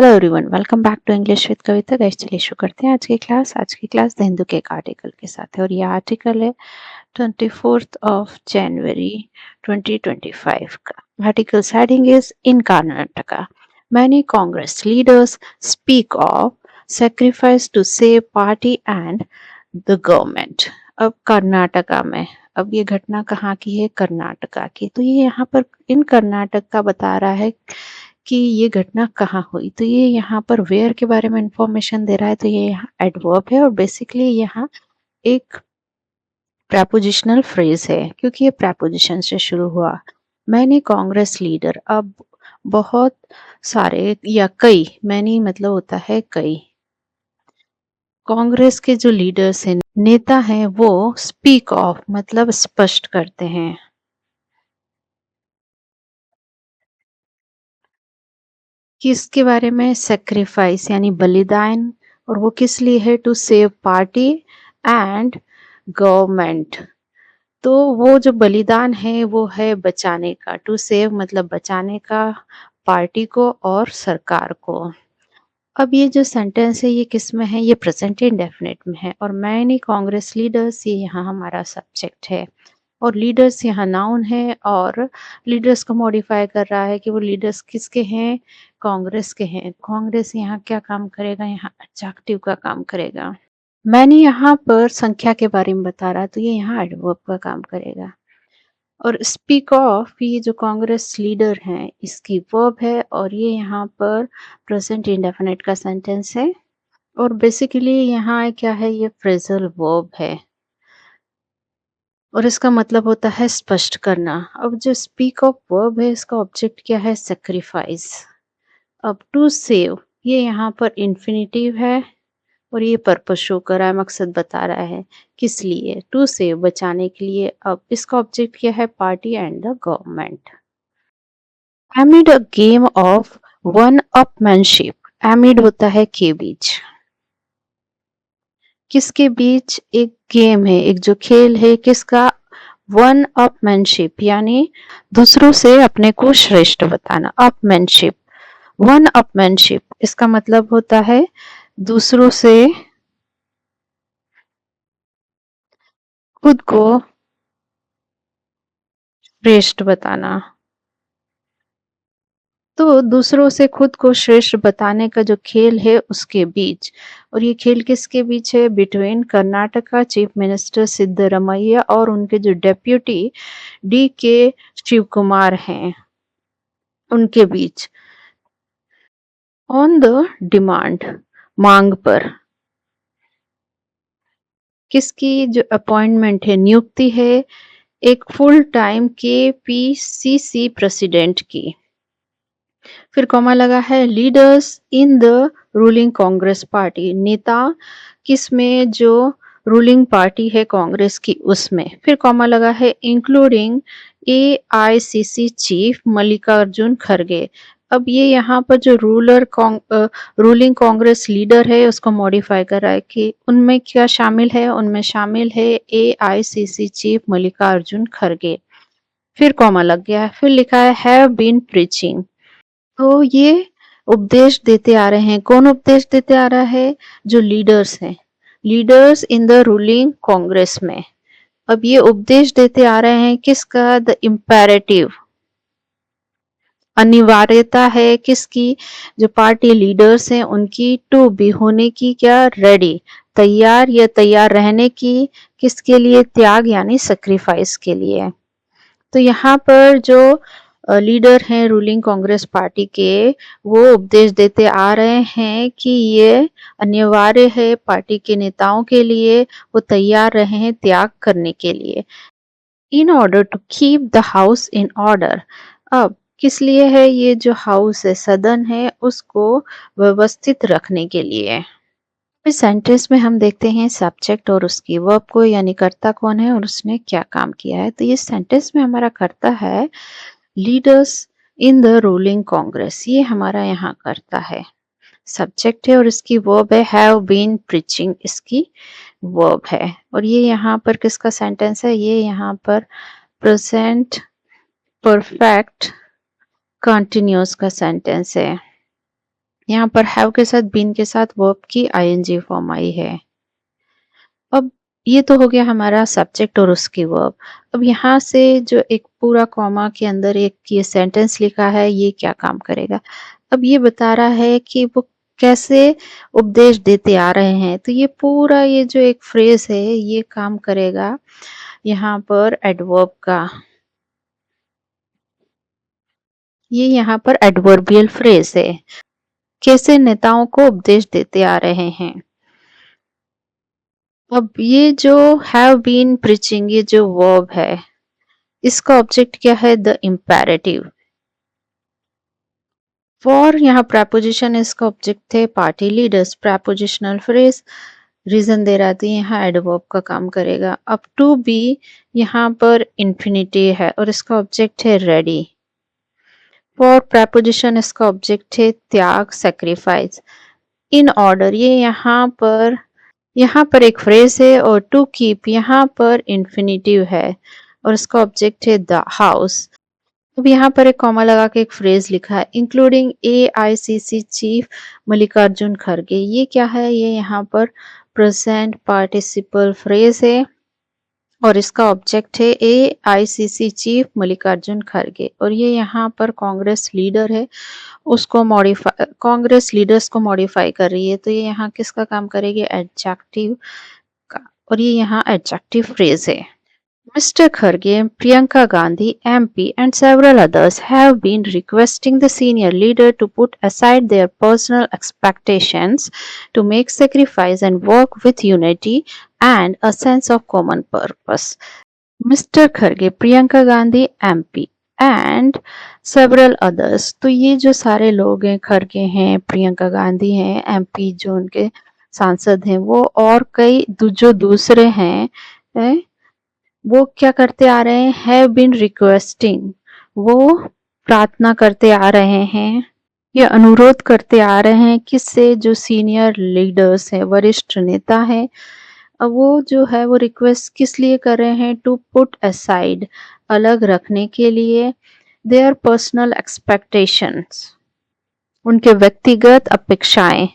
Hello everyone, welcome back to English with Kavita. Guys चलिए शुरू करते हैं आज की क्लास द हिंदू के एक आर्टिकल के साथ है और ये आर्टिकल है 24 जनवरी 2025 का। Articles heading is in Karnataka many Congress leaders speak of sacrifice to save party and the government. अब कर्नाटका में, अब ये घटना कहाँ की है? कर्नाटका की। तो ये यहाँ पर इन कर्नाटक का बता रहा है कि ये घटना कहाँ हुई। तो ये यहाँ पर वेयर के बारे में इंफॉर्मेशन दे रहा है। तो ये यहाँ एडवर्ब है और बेसिकली यहाँ एक प्रेपोजिशनल फ्रेज है क्योंकि ये प्रेपोजिशन से शुरू हुआ। मैनी कांग्रेस लीडर, अब बहुत सारे या कई, मैनी मतलब होता है कई, कांग्रेस के जो लीडर्स हैं, नेता हैं, वो स्पीक ऑफ मतलब स्पष्ट करते हैं। किसके बारे में? सेक्रीफाइस यानी बलिदान। और वो किस लिए है? To save party and government. तो वो जो बलिदान है वो है बचाने का। टू सेव मतलब बचाने का, पार्टी को और सरकार को। अब ये जो सेंटेंस है ये किस में है? ये प्रेजेंट इंडेफिनिट में है और मैनी कांग्रेस लीडर्स, ये यहाँ हमारा सब्जेक्ट है और लीडर्स यहाँ नाउन है और लीडर्स को मॉडिफाई कर रहा है कि वो लीडर्स किसके हैं? कांग्रेस के हैं। कांग्रेस यहाँ क्या काम करेगा? यहाँ एडजेक्टिव का काम करेगा। मैंने यहाँ पर संख्या के बारे में बता रहा, तो ये यहाँ एडवर्ब का काम करेगा। और स्पीक ऑफ, ये जो कांग्रेस लीडर हैं इसकी वर्ब है और ये यहाँ पर प्रेजेंट इंडेफिनिट का सेंटेंस है और बेसिकली यहाँ क्या है? ये फ्रेजल वर्ब है और इसका मतलब होता है स्पष्ट करना। अब जो स्पीक ऑफ वर्ब है इसका ऑब्जेक्ट क्या है? सेक्रीफाइस। अब टू सेव, ये यहाँ पर इन्फिनिटिव है और ये पर्पस शो कर रहा है, मकसद बता रहा है। किस लिए? टू सेव, बचाने के लिए। अब इसका ऑब्जेक्ट क्या है? Party and the government. एमिड a game of one upmanship, एमिड होता है के बीच। किसके बीच? एक गेम है, एक जो खेल है, किसका? वन अपमैनशिप यानी दूसरों से अपने को श्रेष्ठ बताना। अपमैनशिप, वन अपमैनशिप, इसका मतलब होता है दूसरों से खुद को श्रेष्ठ बताना। तो दूसरों से खुद को श्रेष्ठ बताने का जो खेल है उसके बीच, और ये खेल किसके बीच है? Between Karnataka chief minister Siddaramaiah और उनके जो डेप्यूटी डी के शिव कुमार हैं उनके बीच। ऑन द डिमांड, मांग पर। किसकी जो अपॉइंटमेंट है, नियुक्ति है एक फुल टाइम के पीसीसी प्रेसिडेंट की। फिर कॉमा लगा है leaders in the ruling Congress party, नेता किसमें? जो रूलिंग पार्टी है कांग्रेस की उसमें। फिर कॉमा लगा है इंक्लूडिंग एआईसीसी चीफ मल्लिकार्जुन खड़गे। अब ये यहाँ पर जो रूलिंग कांग्रेस लीडर है उसको मॉडिफाई कर रहा है कि उनमें क्या शामिल है? उनमें शामिल है एआईसीसी चीफ मल्लिकार्जुन खड़गे। फिर कॉमा लग गया है, फिर लिखा है हैव बीन प्रीचिंग। तो ये उपदेश देते आ रहे हैं। कौन उपदेश देते आ रहा है? जो लीडर्स हैं, leaders in the ruling Congress में। अब ये उपदेश देते आ रहे हैं किसका? द इम्पेरेटिव, अनिवार्यता है किसकी? जो पार्टी लीडर्स हैं उनकी, टू बी होने की, क्या? रेडी, तैयार या तैयार रहने की। किसके लिए? त्याग यानी सेक्रीफाइस के लिए। तो यहाँ पर जो लीडर हैं रूलिंग कांग्रेस पार्टी के, वो उपदेश देते आ रहे हैं कि ये अनिवार्य है पार्टी के नेताओं के लिए, वो तैयार रहे हैं त्याग करने के लिए। In order to keep the house in order. अब किस लिए है? ये जो हाउस है, सदन है, उसको व्यवस्थित रखने के लिए। इस सेंटेंस में हम देखते हैं सब्जेक्ट और उसकी वर्ब को, यानी कर्ता कौन है और उसने क्या काम किया है। तो ये सेंटेंस में हमारा कर्ता है leaders in the ruling Congress, ये हमारा यहाँ करता है। सब्जेक्ट है और इसकी वर्ब है हैव बीन प्रीचिंग, इसकी वर्ब है। और ये यहाँ पर किसका सेंटेंस है? ये यहाँ पर प्रेजेंट परफेक्ट कंटिन्यूअस का सेंटेंस है। यहाँ पर हैव के साथ बीन के साथ वर्ब की आईएनजी फॉर्म आई है। अब ये तो हो गया हमारा सब्जेक्ट और उसकी वर्ब। अब यहाँ से जो एक पूरा कॉमा के अंदर एक ये सेंटेंस लिखा है, ये क्या काम करेगा? अब ये बता रहा है कि वो कैसे उपदेश देते आ रहे हैं। तो ये पूरा ये जो एक फ्रेज है, ये काम करेगा यहाँ पर एडवर्ब का। ये यहाँ पर एडवर्बियल फ्रेज है, कैसे नेताओं को उपदेश देते आ रहे हैं। अब ये जो हैव बीन प्रीचिंग, ये जो वर्ब है, इसका ऑब्जेक्ट क्या है? The imperative. फॉर यहाँ प्रेपोजिशन, इसका object the party leaders. Prepositional phrase reason दे रहा था, यहाँ एडवर्ब का काम करेगा। अब टू बी यहाँ पर इंफिनिटिव है और इसका ऑब्जेक्ट है रेडी। फॉर प्रेपोजिशन, इसका ऑब्जेक्ट है त्याग, सेक्रीफाइस। इन ऑर्डर, ये यहाँ पर एक फ्रेज है और टू कीप यहाँ पर इंफिनिटिव है और इसका ऑब्जेक्ट है द हाउस। अब यहाँ पर एक कॉमा लगा के एक फ्रेज लिखा है, इंक्लूडिंग AICC चीफ मल्लिकार्जुन खड़गे। ये क्या है? ये यहाँ पर प्रेजेंट पार्टिसिपल फ्रेज है और इसका ऑब्जेक्ट है AICC चीफ मल्लिकार्जुन खड़गे। और ये यहाँ पर कांग्रेस लीडर है, उसको मॉडिफाई, कांग्रेस लीडर्स को मॉडिफाई कर रही है। तो ये यहाँ किसका काम करेगी? एडजेक्टिव का। और ये यहाँ एडजेक्टिव फ्रेज है। Mr. Kharge, Priyanka Gandhi, MP, and several others have been requesting the senior leader to put aside their personal expectations to make sacrifice and work with unity and a sense of common purpose. Mr. Kharge, Priyanka Gandhi, MP, and several others. तो ये जो सारे लोग हैं, खड़गे हैं, प्रियंका गांधी हैं, MP जो उनके सांसद हैं, वो और कई जो दूसरे हैं, वो क्या करते आ रहे हैं? हैव बीन रिक्वेस्टिंग, वो प्रार्थना करते आ रहे हैं या अनुरोध करते आ रहे हैं किससे? जो सीनियर लीडर्स हैं, वरिष्ठ नेता हैं। अब वो जो है वो रिक्वेस्ट किस लिए कर रहे हैं? टू पुट असाइड, अलग रखने के लिए, देयर पर्सनल एक्सपेक्टेशंस, उनके व्यक्तिगत अपेक्षाएं।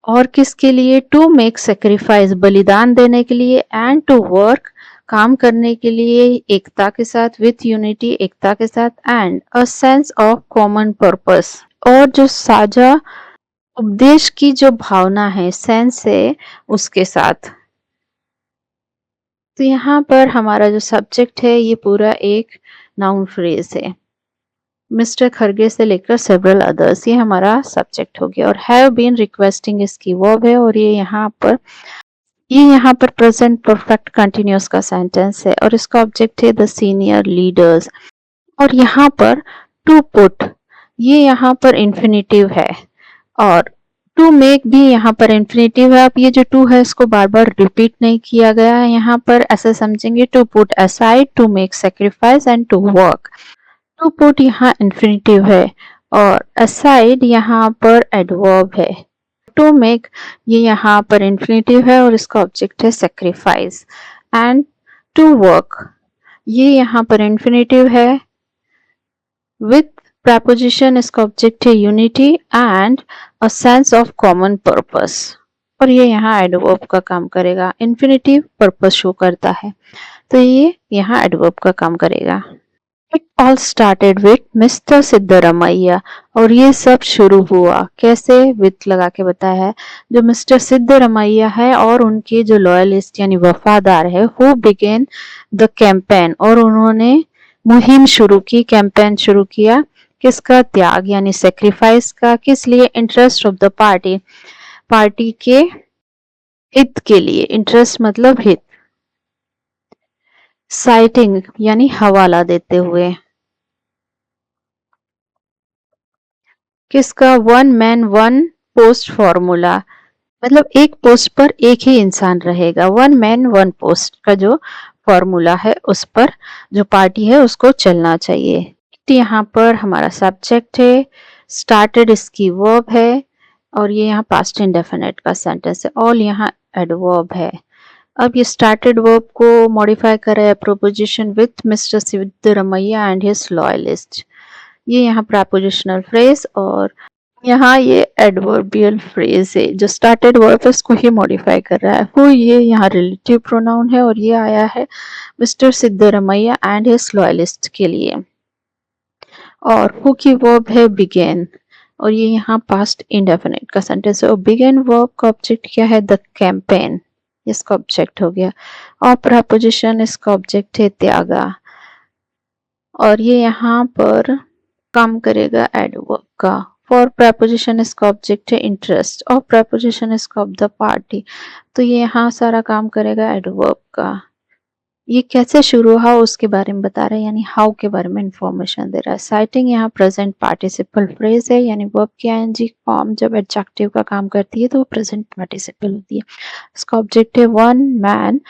और किसके लिए? टू मेक सेक्रीफाइस, बलिदान देने के लिए, एंड टू वर्क, काम करने के लिए, एकता के साथ, विथ यूनिटी, एकता के साथ, and a sense of common purpose, और जो साझा उपदेश की जो भावना है, सेंस है, उसके साथ। तो यहाँ पर हमारा जो सब्जेक्ट है, ये पूरा एक नाउन फ्रेज है। मिस्टर खरगे से लेकर सेवरल अदर्स, ये हमारा सब्जेक्ट हो गया। और हैव बीन रिक्वेस्टिंग इसकी वर्ब है और ये यहाँ पर प्रेजेंट परफेक्ट कंटिन्यूअस का सेंटेंस है और इसका ऑब्जेक्ट है द सीनियर लीडर्स। और यहाँ पर टू पुट, ये यहाँ पर इंफिनिटिव है और टू मेक भी यहाँ पर इंफिनिटिव है। अब ये जो टू है इसको बार बार रिपीट नहीं किया गया है, यहाँ पर ऐसे समझेंगे, to put aside, to make sacrifice and to work. To put यहाँ इंफिनिटिव है और असाइड यहाँ पर एडवर्ब है। टू मेक, ये यहाँ पर इंफिनिटिव है और इसका ऑब्जेक्ट है सेक्रीफाइस। एंड टू वर्क, ये यहाँ पर इंफिनिटिव है विथ preposition, इसका ऑब्जेक्ट है unity and a sense of common purpose. और ये यहाँ एडवर्ब का काम करेगा, इंफिनिटिव पर्पस शो करता है, तो ये यहाँ एडवर्ब का काम करेगा। It all started with Mr. Siddaramaiah, और ये सब शुरू हुआ कैसे? विथ लगा के बताया है, जो मिस्टर सिद्धरमैया है और उनके जो लॉयलिस्ट यानी वफादार है, हु बिगेन द कैंपेन, और उन्होंने मुहिम शुरू की, कैंपेन शुरू किया, किसका? त्याग यानी सेक्रीफाइस का। किस लिए? Interest of the party, party के हित के लिए। इंटरेस्ट मतलब हित। साइटिंग यानी हवाला देते हुए, किसका? One man one post formula, मतलब एक पोस्ट पर एक ही इंसान रहेगा। वन मैन वन पोस्ट का जो फॉर्मूला है, उस पर जो पार्टी है उसको चलना चाहिए। यहाँ पर हमारा सब्जेक्ट है, स्टार्टेड इसकी वर्ब है और ये यहाँ पास्ट इंडेफिनिट का सेंटेंस है। ऑल यहाँ एडवर्ब है। अब ये स्टार्टेड वर्ब को मॉडिफाई कर रहा है proposition with mister Siddaramaiah and his loyalist. ये यहाँ प्रेपोजिशनल फ्रेज और यहाँ ये एडवर्बियल फ्रेज है, जो स्टार्टेड वर्ब है उसको ही मॉडिफाई कर रहा है। हु ये यहाँ रिलेटिव प्रोनाउन है और ये आया है mister Siddaramaiah and his loyalist के लिए। और हु की वर्ब है बिगेन और ये यहाँ पास्ट इंडेफिनिट का सेंटेंस है। और बिगेन वर्ब का ऑब्जेक्ट क्या है? द कैंपेन, इसका ऑब्जेक्ट हो गया। और प्रपोजिशन इसका ऑब्जेक्ट है त्यागा और ये यहाँ पर काम करेगा एडवर्ब का। फॉर प्रपोजिशन इसका ऑब्जेक्ट है इंटरेस्ट और प्रपोजिशन इसका ऑफ द पार्टी, तो ये यहाँ सारा काम करेगा एडवर्ब का। ये कैसे शुरू हुआ उसके बारे में बता रहा है, यानी हाउ के बारे में इंफॉर्मेशन दे रहा है। साइटिंग यहाँ प्रेजेंट पार्टिसिपल फ्रेज है, यानी वर्ब की आईएनजी फॉर्म जब एडजेक्टिव का काम करती है तो वो प्रेजेंट पार्टिसिपल होती है। इसका ऑब्जेक्ट है one man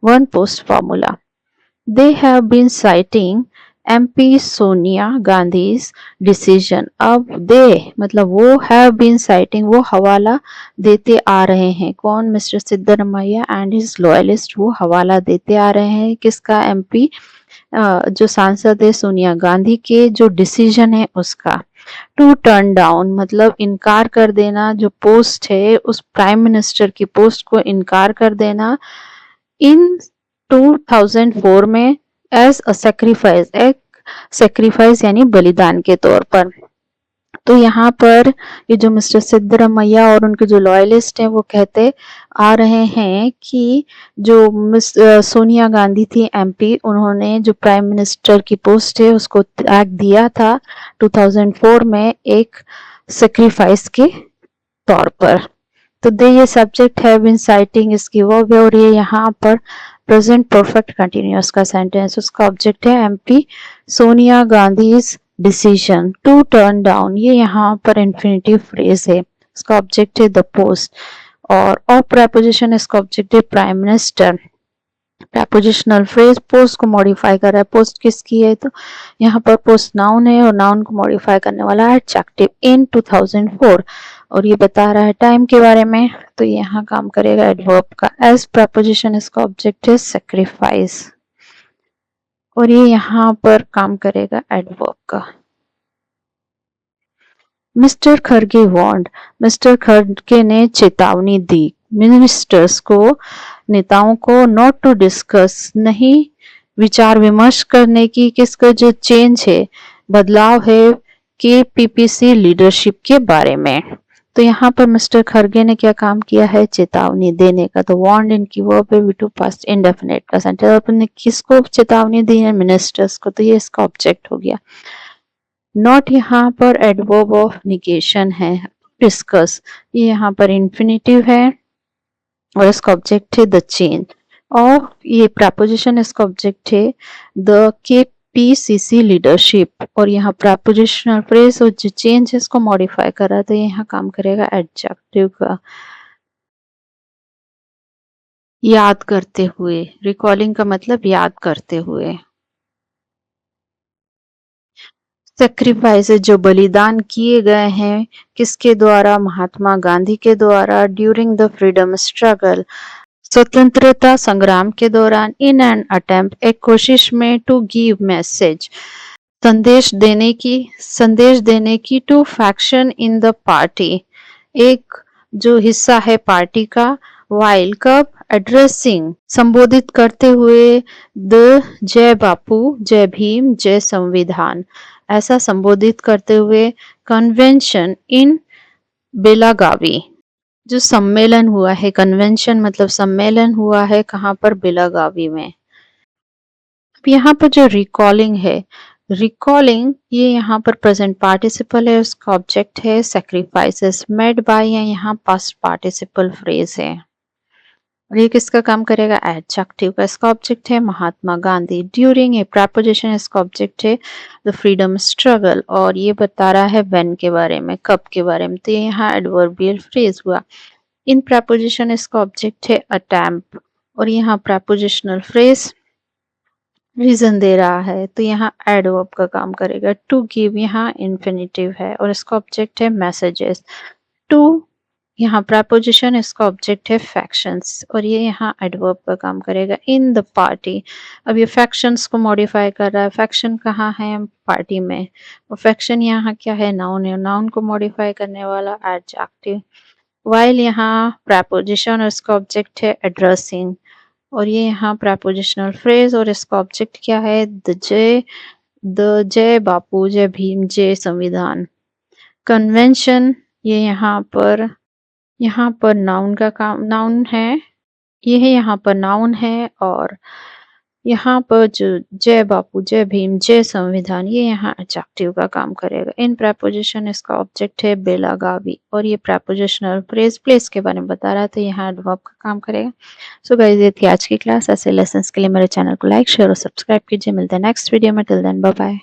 one post formula. They have been citing MP Sonia Gandhi's decision. अब दे मतलब वो हैव बीन साइटिंग, वो हवाला देते आ रहे हैं। कौन? Mister Siddaramaiah and his loyalist, वो हवाला देते आ रहे हैं किसका? एमपी जो सांसद है सोनिया गांधी के जो डिसीजन है उसका। टू टर्न डाउन मतलब इनकार कर देना, जो पोस्ट है उस प्राइम मिनिस्टर की पोस्ट को इनकार कर देना। इन 2004 में एज अ सेक्रीफाइस, एक सेक्रीफाइस यानी बलिदान के तौर पर। तो यहाँ पर ये जो मिस्टर सिद्धरमैया और उनके जो लॉयलिस्ट हैं वो कहते आ रहे हैं कि जो मिस सोनिया गांधी थी एमपी, उन्होंने जो प्राइम मिनिस्टर की पोस्ट है उसको त्याग दिया था 2004 में एक सेक्रीफाइस के तौर पर। तो दे ये सब्जेक्ट है बीन साइटिंग इसकी वर्ब है और ये यहाँ पर प्रेजेंट परफेक्ट कंटिन्यूअस का सेंटेंस, उसका ऑब्जेक्ट है MP Sonia Gandhi's decision to turn down, ये यहाँ पर इंफिनिटिव फ्रेज है, इसका ऑब्जेक्ट है द पोस्ट। और प्रपोजिशन इसका ऑब्जेक्ट है prime minister. Prepositional phrase post को मॉडिफाई कर रहा है। पोस्ट किसकी है? तो यहाँ पर पोस्ट नाउन है और नाउन को मॉडिफाई करने वाला है एडजेक्टिव इन 2004 और ये बता रहा है टाइम के बारे में, तो यहाँ काम करेगा एडवर्ब का। एज प्रपोजिशन इसका ऑब्जेक्ट है सेक्रीफाइस और ये यहाँ पर काम करेगा एडवर्ब का। मिस्टर खड़गे वार्नड, मिस्टर खड़गे ने चेतावनी दी मिनिस्टर्स को, नेताओं को, नॉट टू डिस्कस नहीं विचार विमर्श करने की, किसका जो चेंज है बदलाव है के पीपीसी लीडरशिप के बारे में। तो यहाँ पर मिस्टर खड़गे ने क्या काम किया है? चेतावनी देने का। तो वार्नड इनकी वर्ब है V2 पास्ट इंडेफिनिट का सेंटेंस। अपने किसको चेतावनी दी है? मिनिस्टर्स को, तो ये इसका ऑब्जेक्ट हो गया। नॉट यहाँ पर एडवर्ब ऑफ निगेशन है, डिस्कस, ये यहाँ पर इंफिनिटिव है और इसका ऑब्जेक्ट है द चेंज। और ये प्रपोजिशन इसका ऑब्जेक्ट है द के पीसीसी लीडरशिप और यहाँ प्रपोजिशनल फ्रेज और जो चेंज है इसको मॉडिफाई कर रहा है, तो यहाँ काम करेगा एडजेक्टिव का। याद करते हुए, रिकॉलिंग का मतलब याद करते हुए। सेक्रीफाइस जो बलिदान किए गए हैं किसके द्वारा? महात्मा गांधी के द्वारा। ड्यूरिंग द फ्रीडम स्ट्रगल, स्वतंत्रता संग्राम के दौरान। इन एन अटेम्प्ट, एक कोशिश में। टू गिव मैसेज, संदेश देने की। To faction in the party, एक जो हिस्सा है पार्टी का। वाइल कब? एड्रेसिंग, संबोधित करते हुए। द जय बापू, जय भीम, जय संविधान, ऐसा संबोधित करते हुए। कन्वेंशन इन बेलागावी, जो सम्मेलन हुआ है, कन्वेंशन मतलब सम्मेलन हुआ है कहाँ पर? बेलागावी में। अब यहाँ पर जो रिकॉलिंग है, रिकॉलिंग ये यहाँ पर प्रेजेंट पार्टिसिपल है, उसका ऑब्जेक्ट है सेक्रीफाइसेस मेड बाय, या यहाँ पास्ट पार्टिसिपल फ्रेज है और ये किसका काम करेगा? एडजेक्टिव का। इसका ऑब्जेक्ट है Mahatma Gandhi. During a preposition इसका ऑब्जेक्ट है द फ्रीडम स्ट्रगल और ये बता रहा है व्हेन के बारे में, कब के बारे में, तो ये यहाँ एडवर्बियल फ्रेज हुआ। इन प्रपोजिशन इसका ऑब्जेक्ट है अटेम्प्ट और यहाँ प्रपोजिशनल फ्रेज रीजन दे रहा है, तो यहाँ एडवर्ब का काम करेगा। टू गिव यहाँ इंफिनिटिव है और इसका ऑब्जेक्ट है मैसेजेस। टू यहाँ प्रपोजिशन इसका ऑब्जेक्ट है फैक्शंस और ये यहाँ एडवर्ब का काम करेगा इन द पार्टी। अब ये फैक्शंस को मॉडिफाई कर रहा है। फैक्शन कहाँ है? पार्टी में। और फैक्शन यहाँ क्या है? नाउन है। नाउन को मॉडिफाई करने वाला एडजेक्टिव। वाइल यहाँ प्रपोजिशन और इसका ऑब्जेक्ट है एड्रेसिंग और ये यहाँ प्रपोजिशनल फ्रेज और इसका ऑब्जेक्ट क्या है? द जय बापू, जय भीम, जय संविधान। कन्वेंशन ये यहाँ पर नाउन का काम, नाउन है, ये है यहाँ पर नाउन है और यहाँ पर जो जय बापू, जय भीम, जय संविधान, ये यहाँ एडजेक्टिव का काम करेगा। इन प्रपोजिशन इसका ऑब्जेक्ट है बेलागावी और ये प्रपोजिशनल फ्रेज प्लेस के बारे में बता रहा था, यहाँ एडवर्ब का काम करेगा। सो गाइस ये थी आज की क्लास। ऐसे लेसन्स के लिए मेरे चैनल को लाइक शेयर और सब्सक्राइब कीजिए। मिलते हैं नेक्स्ट वीडियो में। Till then bye bye.